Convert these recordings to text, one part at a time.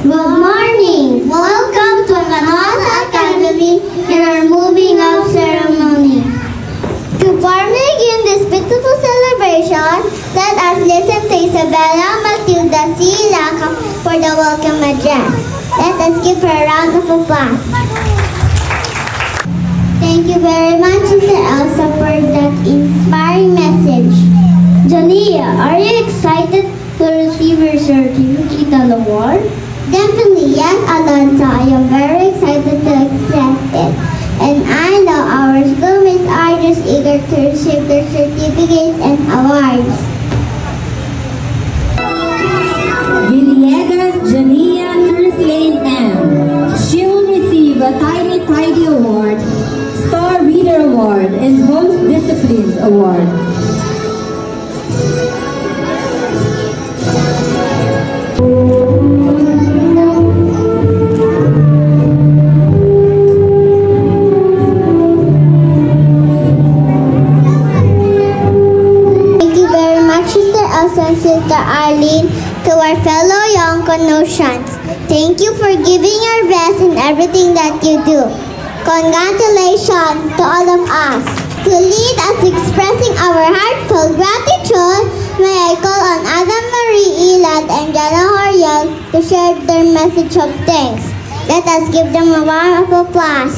Good morning. Welcome to Canosa Academy in our moving up ceremony. To begin this beautiful celebration, let us listen to Isabella Matilda C. Laca for the welcome address. Let us give her a round of applause. Thank you very much, Sister Elsa, for that inspiring message. Jania, are you excited to receive your certificate and award? Definitely, yes, Alonso. I am very excited to accept it. And I know our schoolmates are just eager to receive their certificates and awards. Villegas Jania Lane M. She will receive a Tiny Tidy Award, Star Reader Award, and Most Disciplined Award. And Sister Arlene, to our fellow young Canossians, thank you for giving your best in everything that you do. Congratulations to all of us. To lead us expressing our heartfelt gratitude, may I call on Adam Marie Elad and Jana Horiel to share their message of thanks. Let us give them a round of applause.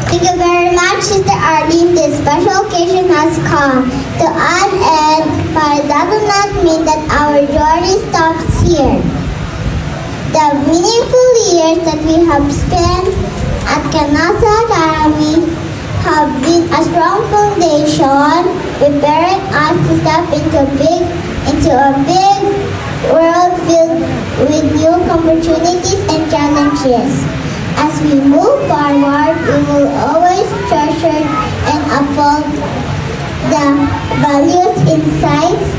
Thank you very much, Sister Arlene. This special occasion has come to an end, but it does not mean that our journey stops here. The meaningful years that we have spent at Canosa Academy have been a strong foundation, preparing us to step into a big world filled with new opportunities and challenges. As we move forward, we will always treasure and uphold the values, insights,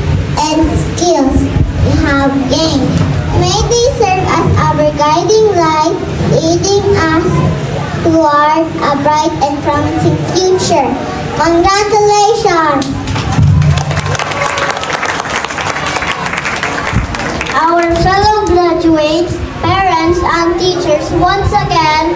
and skills we have gained. May they serve as our guiding light, leading us toward a bright and promising future. Congratulations! Our fellow graduates, parents, and teachers, once again,